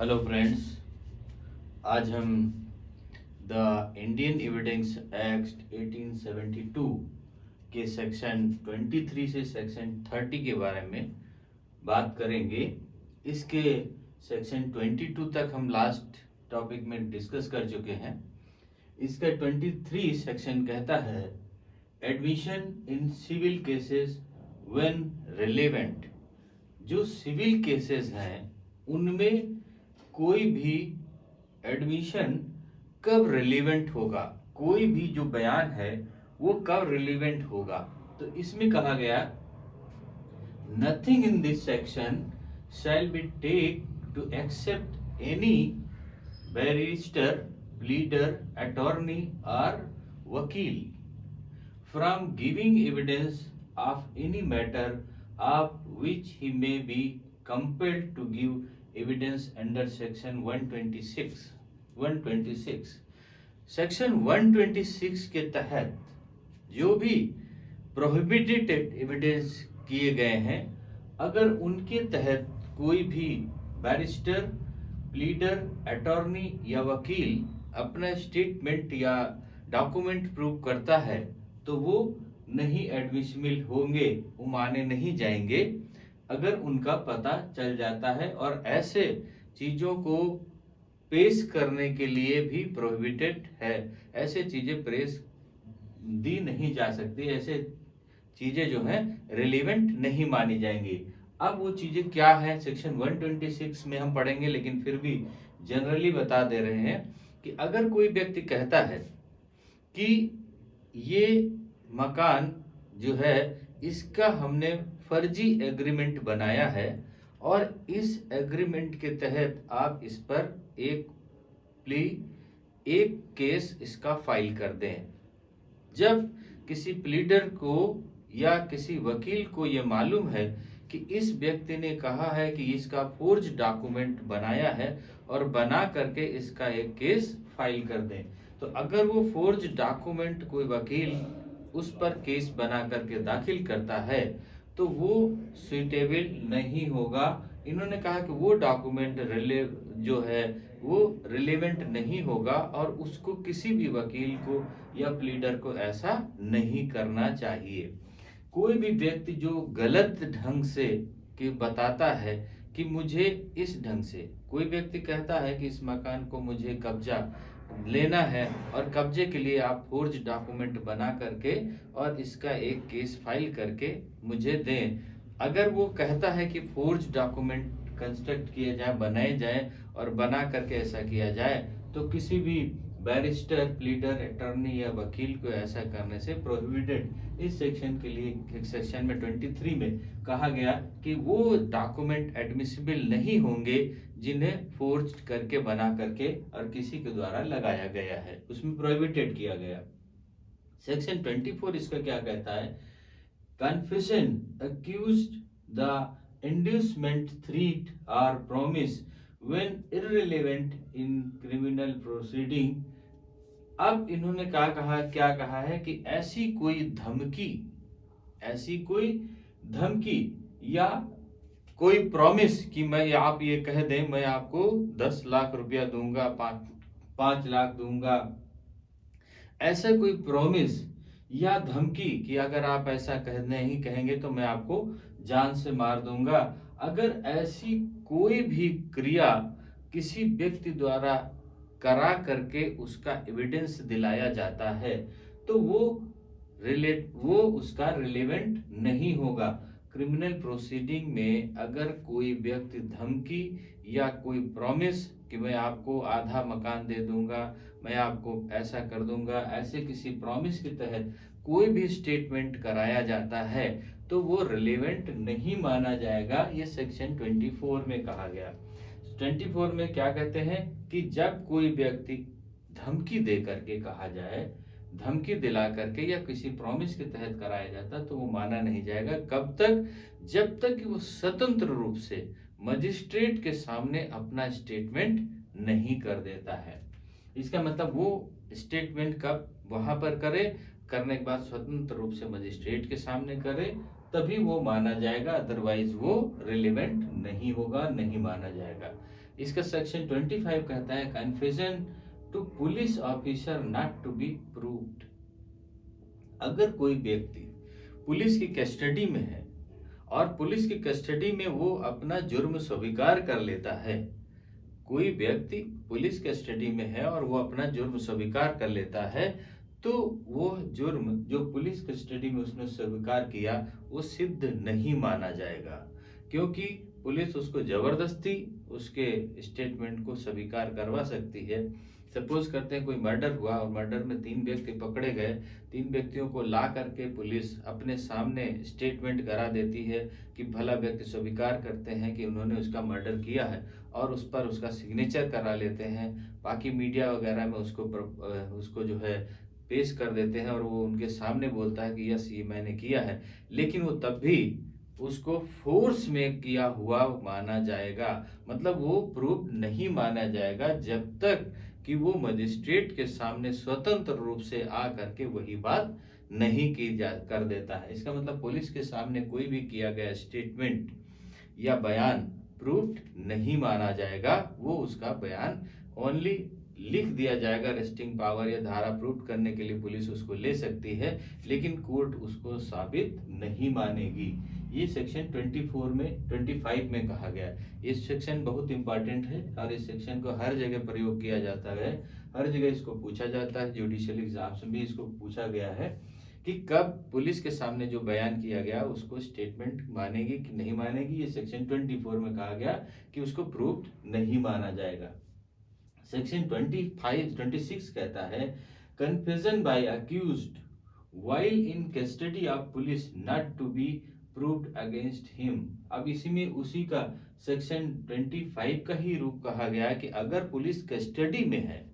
Hello friends, आज हम the Indian evidence act 1872 के सेक्शन 23 से सेक्शन 30 के बारे में बात करेंगे। इसके सेक्शन 22 तक हम लास्ट टॉपिक में डिस्कस कर चुके हैं। इसका 23 सेक्शन कहता है admission in civil cases when relevant. जो सिविल केसेस हैं उनमें कोई भी एडमिशन कब रिलेवेंट होगा, कोई भी जो बयान है वो कब रिलेवेंट होगा। तो इसमें कहा गया nothing in this section shall be take to except any barrister, pleader, attorney और vakil from giving evidence of any matter of which he may be compelled to give evidence under section 126 section 126 के तहत जो भी prohibited evidence किए गए हैं, अगर उनके तहत कोई भी बैरिस्टर, प्लीडर, अटॉर्नी या वकील अपना स्टेटमेंट या डॉक्यूमेंट प्रूव करता है तो वो नहीं एडमिसिबल होंगे, वो माने नहीं जाएंगे अगर उनका पता चल जाता है। और ऐसे चीजों को पेश करने के लिए भी प्रोहिबिटेड है। ऐसे चीजें पेश दी नहीं जा सकती, ऐसे चीजें जो हैं रिलेवेंट नहीं मानी जाएंगी। अब वो चीजें क्या है सेक्शन 126 में हम पढ़ेंगे, लेकिन फिर भी जनरली बता दे रहे हैं कि अगर कोई व्यक्ति कहता है कि ये मकान जो है इसका हमने फर्जी एग्रीमेंट बनाया है और इस एग्रीमेंट के तहत आप इस पर एक केस इसका फाइल कर दें। जब किसी प्लीडर को या किसी वकील को यह मालूम है कि इस व्यक्ति ने कहा है कि इसका फोर्ज डॉक्यूमेंट बनाया है और बना करके इसका एक केस फाइल कर दें, तो अगर वो फोर्ज डॉक्यूमेंट कोई वकील उस पर केस बना करके दाखिल करता है तो वो सुइटेबल नहीं होगा। इन्होंने कहा कि वो डॉक्यूमेंट जो है वो रिलेवेंट नहीं होगा और उसको किसी भी वकील को या प्लीडर को ऐसा नहीं करना चाहिए। कोई भी व्यक्ति जो गलत ढंग से कि बताता है कि मुझे इस ढंग से, कोई व्यक्ति कहता है कि इस मकान को मुझे कब्जा लेना है और कब्जे के लिए आप फोर्ज डॉक्यूमेंट बना करके और इसका एक केस फाइल करके मुझे दें। अगर वो कहता है कि फोर्ज डॉक्यूमेंट कंस्ट्रक्ट किए जाए, बनाए जाए और बना करके ऐसा किया जाए, तो किसी भी बैरिस्टर, प्लीडर, अटॉर्नी या वकील को ऐसा करने से प्रोहिबिटेड। इस सेक्शन के लिए सेक्शन में 23 में कहा गया कि वो डॉक्यूमेंट एडमिसिबल नहीं होंगे जिन्हें फोर्ज करके बना करके और किसी के द्वारा लगाया गया है, उसमें प्रोहिबिटेड किया गया। सेक्शन 24 इसका क्या कहता है, confession accused the inducement, threat और promise when irrelevant in criminal proceeding. अब इन्होंने क्या कहा है कि ऐसी कोई धमकी या कोई प्रॉमिस कि मैं आप ये कह दें मैं आपको 10 लाख रुपया दूंगा, 5 लाख दूंगा, ऐसा कोई प्रॉमिस या धमकी कि अगर आप ऐसा नहीं कहेंगे तो मैं आपको जान से मार दूंगा, अगर ऐसी कोई भी क्रिया किसी व्यक्ति द्वारा करा करके उसका एविडेंस दिलाया जाता है तो वो उसका रिलेवेंट नहीं होगा। क्रिमिनल प्रोसीडिंग में अगर कोई व्यक्ति धमकी या कोई प्रॉमिस कि मैं आपको आधा मकान दे दूंगा, मैं आपको ऐसा कर दूंगा, ऐसे किसी प्रॉमिस के तहत कोई भी स्टेटमेंट कराया जाता है तो वो रिलेवेंट नहीं माना जाएगा। ये सेक्शन 24 में कहा गया। 24 में क्या कहते हैं कि जब कोई व्यक्ति धमकी दे करके कहा जाए, धमकी दिला करके या किसी प्रॉमिस के तहत कराया जाता तो वो माना नहीं जाएगा। कब तक, जब तक कि वो स्वतंत्र रूप से मजिस्ट्रेट के सामने अपना स्टेटमेंट नहीं कर देता है। इसका मतलब वो स्टेटमेंट कब वहां पर करे, करने के बाद स्वतंत्र रूप से मजिस्ट्रेट के सामने करे, तभी वो माना जाएगा, अदरवाइज वो रिलेवेंट नहीं होगा, नहीं माना जाएगा। इसका सेक्शन 25 कहता है confession to police officer not to be proved. अगर कोई व्यक्ति पुलिस की कस्टडी में है और पुलिस की कस्टडी में वो अपना जुर्म स्वीकार कर लेता है, कोई व्यक्ति पुलिस कस्टडी में है और वो अपना जुर्म स्वीकार कर लेता है, तो वो जुर्म जो पुलिस कस्टडी में उसने स्वीकार किया वो सिद्ध नहीं माना जाएगा, क्योंकि पुलिस उसको जबरदस्ती उसके स्टेटमेंट को स्वीकार करवा सकती है। सपोज करते हैं कोई मर्डर हुआ और मर्डर में 3 व्यक्ति पकड़े गए, 3 व्यक्तियों को ला करके पुलिस अपने सामने स्टेटमेंट करा देती है कि भला व्यक्ति स्वीकार करते हैं कि उन्होंने उसका मर्डर किया है और उस पर उसका सिग्नेचर करा लेते हैं, बाकी मीडिया वगैरह में उसको जो है पेश कर देते हैं और वो उनके सामने बोलता है कि यस ये मैंने किया है, लेकिन वो तब भी उसको फोर्स में किया हुआ माना जाएगा। मतलब वो प्रूफ नहीं माना जाएगा जब तक कि वो मजिस्ट्रेट के सामने स्वतंत्र रूप से आ करके वही बात नहीं की जा कर देता है। इसका मतलब पुलिस के सामने कोई भी किया गया स्टेटमेंट या बयान प्रूफ नहीं माना जाएगा, वो उसका बयान ओनली लिख दिया जाएगा। रेस्टिंग पावर या धारा प्रूफ करने के लिए पुलिस उसको ले सकती है, लेकिन कोर्ट उसको साबित नहीं मानेगी। ये सेक्शन 25 में कहा गया है। ये सेक्शन बहुत इंपॉर्टेंट है और इस सेक्शन को हर जगह प्रयोग किया जाता है, हर जगह इसको पूछा जाता है। जुडिशियल एग्जाम्स में भी इसको पूछा गया है कि कब पुलिस के सामने जो बयान किया गया उसको स्टेटमेंट मानेगी कि नहीं मानेगी। ये सेक्शन 24 में कहा गया कि उसको प्रूफ नहीं माना जाएगा। सेक्शन 26 कहता है confession by accused while in custody of police not to be proved against him. अब इसी में उसी का सेक्शन 25 का ही रूप कहा गया है कि अगर पुलिस कस्टडी में है,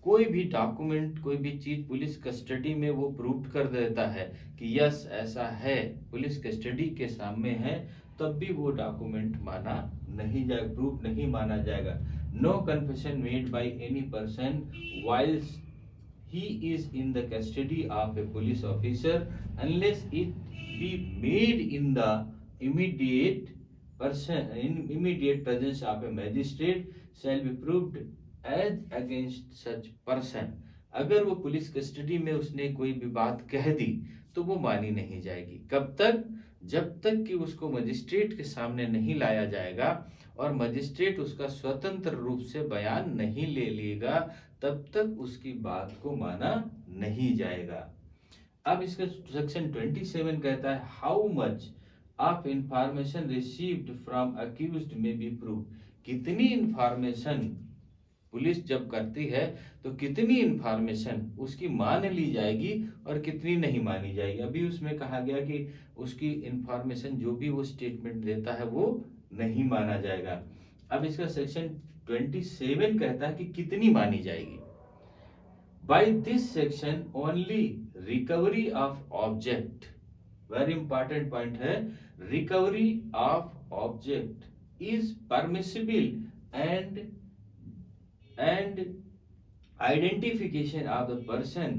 कोई भी डॉक्यूमेंट कोई भी चीज पुलिस कस्टडी में वो प्रूव कर देता है कि यस ऐसा है, पुलिस कस्टडी के सामने है, तब भी वो डॉक्यूमेंट माना नहीं जाएगा, प्रूफ नहीं माना जाएगा। No confession made by any person whilst he is in the custody of a police officer unless it be made in the immediate presence of a magistrate shall be proved as against such person। अगर वो police custody में उसने कोई भी बात कह दी तो वो मानी नहीं जाएगी। कब तक? जब तक कि उसको मजिस्ट्रेट के सामने नहीं लाया जाएगा और मजिस्ट्रेट उसका स्वतंत्र रूप से बयान नहीं ले लेगा, तब तक उसकी बात को माना नहीं जाएगा। अब इसका सेक्शन 27 कहता है how much of information received from accused में बी प्रूव। कितनी इंफॉर्मेशन पुलिस जब करती है तो कितनी इंफॉर्मेशन उसकी मान ली जाएगी और कितनी नहीं मानी जाएगी। अभी उसमें कहा गया कि उसकी इंफॉर्मेशन जो भी वो स्टेटमेंट देता है वो नहीं माना जाएगा। अब इसका सेक्शन 27 कहता है कि कितनी मानी जाएगी। By this section only recovery of object, very important point है, recovery of object is permissible and identification of the person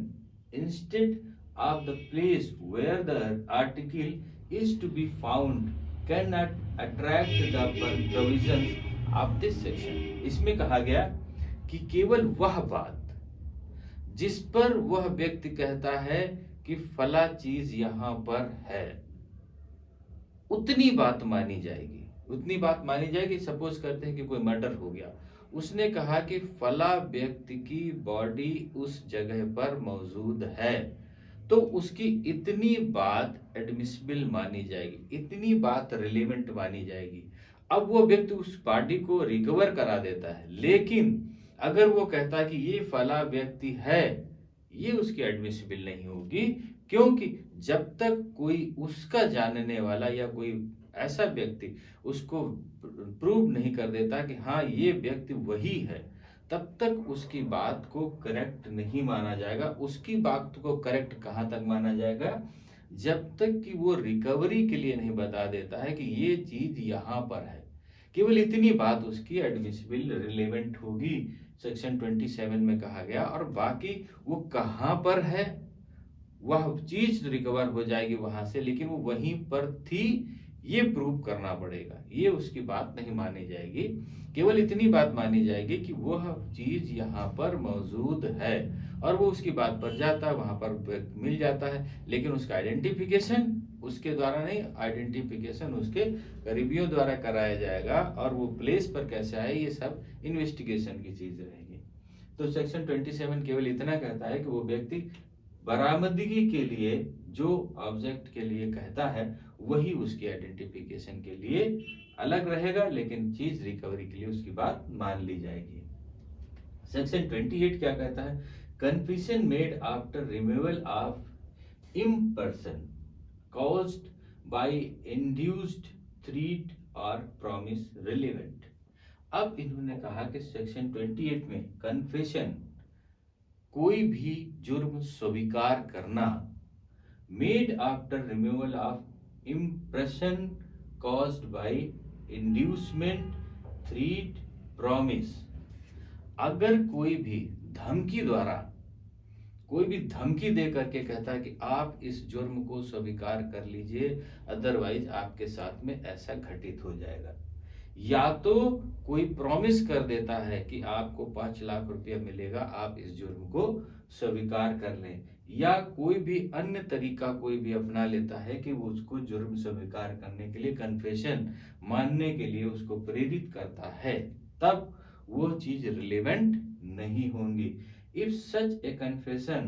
instead of the place where the article is to be found cannot attract the provisions of this section। इसमें कहा गया कि केवल वह बात जिस पर वह व्यक्ति कहता है कि फला चीज यहां पर है, उतनी बात मानी जाएगी। उतनी बात मानी जाएगी। सपोज करते हैं कि कोई मर्डर हो गया, उसने कहा कि फला व्यक्ति की बॉडी उस जगह पर मौजूद है, तो उसकी इतनी बात एडमिसिबल मानी जाएगी, इतनी बात रिलेवेंट मानी जाएगी। अब वो व्यक्ति उस बॉडी को रिकवर करा देता है, लेकिन अगर वो कहता है कि ये फला व्यक्ति है, ये उसकी एडमिसिबल नहीं होगी, क्योंकि जब तक कोई उसका जानने वाला या कोई ऐसा व्यक्ति उसको प्रूव नहीं कर देता कि हाँ ये व्यक्ति वही है, तब तक उसकी बात को करेक्ट नहीं माना जाएगा। उसकी बात को करेक्ट कहाँ तक माना जाएगा? जब तक कि वो रिकवरी के लिए नहीं बता देता है कि ये चीज यहाँ पर है, केवल इतनी बात उसकी एडमिसिबल रिलेवेंट होगी, सेक्शन 27 में कहा गया। और बाकी वो कहाँ पर है, वह चीज रिकवर हो जाएगी वहां से, लेकिन वो वहीं पर थी ये प्रूव करना पड़ेगा, ये उसकी बात नहीं मानी जाएगी। केवल इतनी बात मानी जाएगी कि वह चीज यहाँ पर मौजूद है और वो उसकी बात पर जाता है, वहां पर मिल जाता है, लेकिन उसका आइडेंटिफिकेशन उसके द्वारा नहीं, आइडेंटिफिकेशन उसके करीबियों द्वारा कराया जाएगा और वो प्लेस पर कैसे आए ये सब इन्वेस्टिगेशन की चीज रहेगी। तो सेक्शन 27 केवल इतना कहता है कि वो व्यक्ति बरामदगी के लिए जो ऑब्जेक्ट के लिए कहता है वही उसकी आइडेंटिफिकेशन के लिए अलग रहेगा, लेकिन चीज रिकवरी के लिए उसकी बात मान ली जाएगी। सेक्शन 28 क्या कहता है? Confession made after removal of impression caused by induced threat or promise relevant। अब इन्होंने कहा कि सेक्शन 28 में कन्फेशन कोई भी जुर्म स्वीकार करना made after removal of impression caused by inducement threat promise, अगर कोई भी धमकी द्वारा कोई भी धमकी दे करके कहता है कि आप इस जुर्म को स्वीकार कर लीजिए, अदरवाइज आपके साथ में ऐसा घटित हो जाएगा, या तो कोई प्रॉमिस कर देता है कि आपको 5 लाख रुपया मिलेगा, आप इस जुर्म को स्वीकार कर लें, या कोई भी अन्य तरीका कोई भी अपना लेता है कि वो उसको जुर्म स्वीकार करने के लिए, कन्फेशन मानने के लिए उसको प्रेरित करता है, तब वो चीज रिलेवेंट नहीं होंगी। If such a confession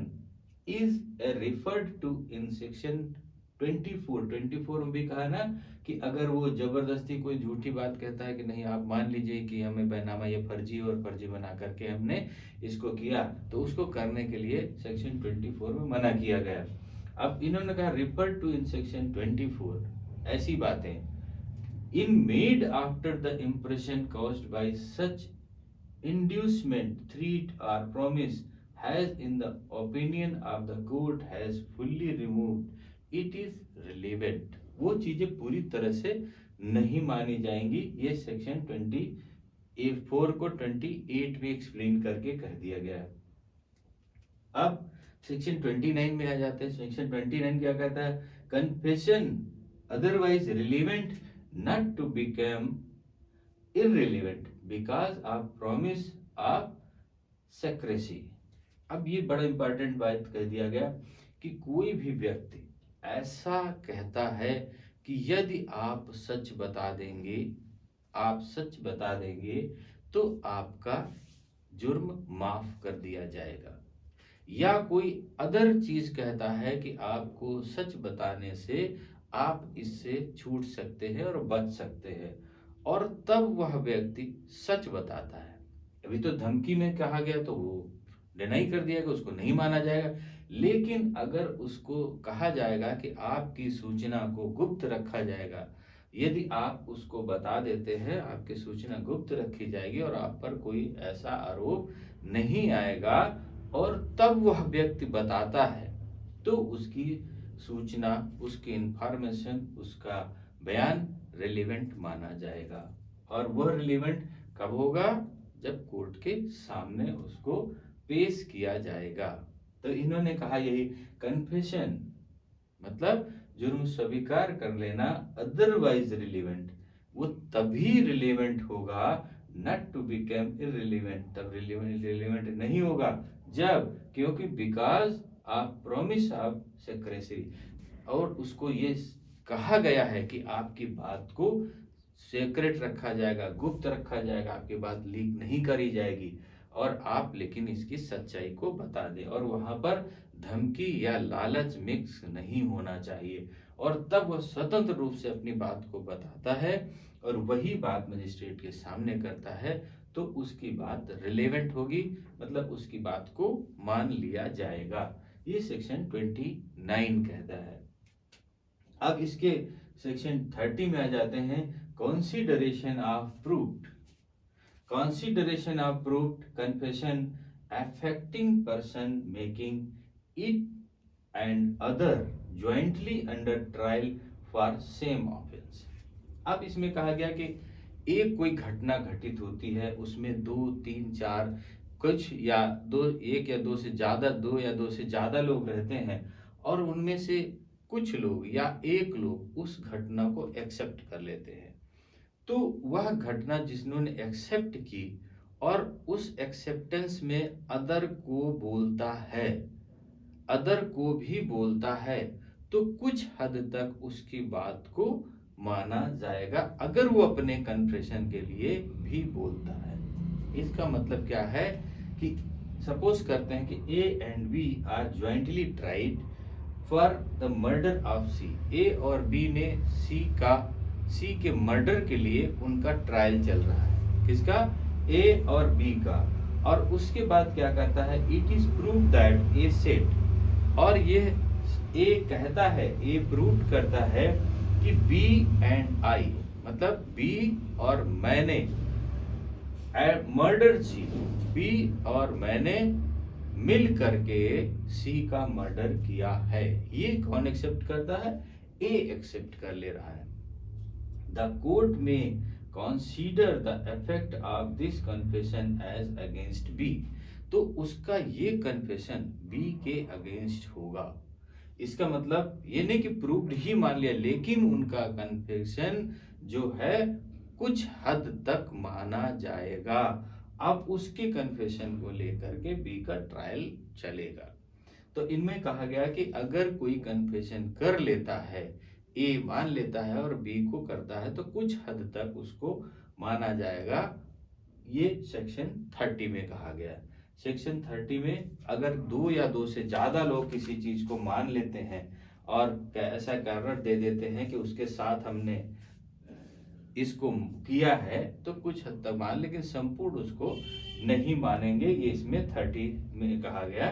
is referred to in section 24 में भी कहा ना कि अगर वो जबरदस्ती कोई झूठी बात कहता है कि नहीं आप मान लीजिए कि हमें बैनामा ये फर्जी और फर्जी बना करके हमने इसको किया, तो उसको करने के लिए सेक्शन 24 में मना किया गया। अब इन्होंने कहा रिफर टू इन सेक्शन 24 ऐसी बातें in made after the impression caused by such inducement, threat or promise has in the opinion of the court has fully removed, it is relevant। वो चीजें पूरी तरह से नहीं मानी जाएंगी, ये सेक्शन 24 को 28 में एक्सप्लेन करके कह दिया गया है। अब सेक्शन 29 में आ जाते हैं। सेक्शन 29 क्या कहता है? Confession otherwise relevant not to become irrelevant because of promise of secrecy। अब ये बड़ा इंपॉर्टेंट बात कह दिया गया कि कोई भी व्यक्ति ऐसा कहता है कि यदि आप सच बता देंगे तो आपका जुर्म माफ कर दिया जाएगा, या कोई अदर चीज कहता है कि आपको सच बताने से आप इससे छूट सकते हैं और बच सकते हैं, और तब वह व्यक्ति सच बताता है। अभी तो धमकी में कहा गया तो वो डिनाई कर दिया कि उसको नहीं माना जाएगा, लेकिन अगर उसको कहा जाएगा कि आपकी सूचना को गुप्त रखा जाएगा, यदि आप उसको बता देते हैं आपकी सूचना गुप्त रखी जाएगी और आप पर कोई ऐसा आरोप नहीं आएगा, और तब वह व्यक्ति बताता है तो उसकी सूचना, उसकी इंफॉर्मेशन, उसका बयान रिलेवेंट माना जाएगा। और वह रिलेवेंट कब होगा? जब कोर्ट के सामने उसको पेश किया जाएगा। तो इन्होंने कहा यही कन्फेशन मतलब जुर्म स्वीकार कर लेना अदरवाइज रिलेवेंट, वो तभी रिलेवेंट होगा, नॉट टू बिकम इररिलेवेंट, तब रिलेवेंट नहीं होगा जब, क्योंकि because of promise of secrecy, और उसको ये कहा गया है कि आपकी बात को सीक्रेट रखा जाएगा, गुप्त रखा जाएगा, आपकी बात लीक नहीं करी जाएगी, और आप लेकिन इसकी सच्चाई को बता दें, और वहां पर धमकी या लालच मिक्स नहीं होना चाहिए, और तब वह स्वतंत्र रूप से अपनी बात को बताता है और वही बात मजिस्ट्रेट के सामने करता है, तो उसकी बात रिलेवेंट होगी, मतलब उसकी बात को मान लिया जाएगा। ये सेक्शन 29 कहता है। अब इसके सेक्शन 30 में आ जाते हैं। Consideration of proof, consideration of proof confession affecting person making it and other jointly under trial for same offence. अब इसमें कहा गया कि एक कोई घटना घटित होती है, उसमें 2, 3, 4 कुछ या दो, एक या दो से ज्यादा, 2 या 2 से ज्यादा लोग रहते हैं, और उनमें से कुछ लोग या एक लोग उस घटना को एक्सेप्ट कर लेते हैं, तो वह घटना जिन्होंने एक्सेप्ट की और उस एक्सेप्टेंस में अदर को भी बोलता है, तो कुछ हद तक उसकी बात को माना जाएगा, अगर वो अपने कन्फेशन के लिए भी बोलता है। इसका मतलब क्या है कि सपोज करते हैं कि A and B are jointly tried for the murder of C. A और बी ने सी के मर्डर के लिए उनका ट्रायल चल रहा है। किसका? ए और बी का। और उसके बाद क्या कहता है? It is prove that A said, और ये ए कहता है, ए प्रूव करता है कि बी एंड आई, मतलब बी और मैंने मर्डर सी, बी और मैंने मिल करके सी का मर्डर किया है। ये कौन एक्सेप्ट करता है? ए एक्सेप्ट कर ले रहा है। द कोर्ट में consider the effect of this confession as against B, तो उसका ये कन्फेशन बी के अगेंस्ट होगा। इसका मतलब ये नहीं कि प्रूव्ड ही मान लिया, लेकिन उनका कन्फेशन जो है कुछ हद तक माना जाएगा। अब उसके कन्फेशन को लेकर के बी का ट्रायल चलेगा। तो इनमें कहा गया कि अगर कोई कन्फेशन कर लेता है, ए मान लेता है और बी को करता है, तो कुछ हद तक उसको माना जाएगा। ये सेक्शन 30 में कहा गया। सेक्शन 30 में अगर दो या दो से ज्यादा लोग किसी चीज को मान लेते हैं और ऐसा कारण दे देते हैं कि उसके साथ हमने इसको किया है, तो कुछ हद तक मान, लेकिन संपूर्ण उसको नहीं मानेंगे। ये इसमें 30 में कहा गया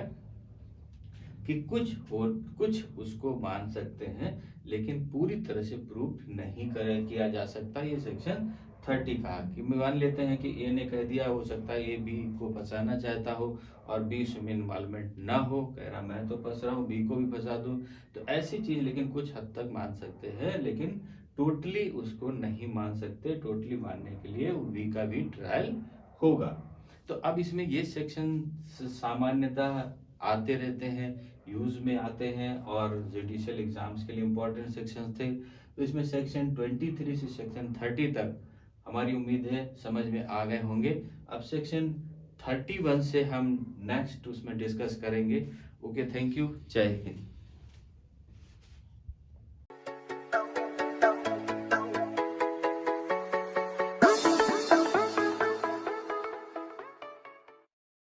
कि कुछ उसको मान सकते हैं, लेकिन पूरी तरह से प्रूफ नहीं किया जा सकता। ये सेक्शन 30 कहा कि मान लेते हैं कि ए ने कह दिया, हो सकता है ए बी को फंसाना चाहता हो और बी उसमें इन्वॉल्वमेंट ना हो, कह रहा मैं तो फंस रहा हूँ, बी को भी फंसा दूं, तो ऐसी चीज लेकिन कुछ हद तक मान सकते हैं, लेकिन टोटली उसको नहीं मान सकते। टोटली मानने के लिए बी का भी ट्रायल होगा। तो अब इसमें ये सेक्शन सामान्यतः आते रहते हैं, यूज में आते हैं और जुडिशियल एग्जाम्स के लिए इंपॉर्टेंट सेक्शन थे। तो इसमें सेक्शन 23 से सेक्शन 30 तक हमारी उम्मीद है समझ में आ गए होंगे। अब सेक्शन 31 से हम नेक्स्ट उसमें डिस्कस करेंगे। ओके, थैंक यू, जय हिंद।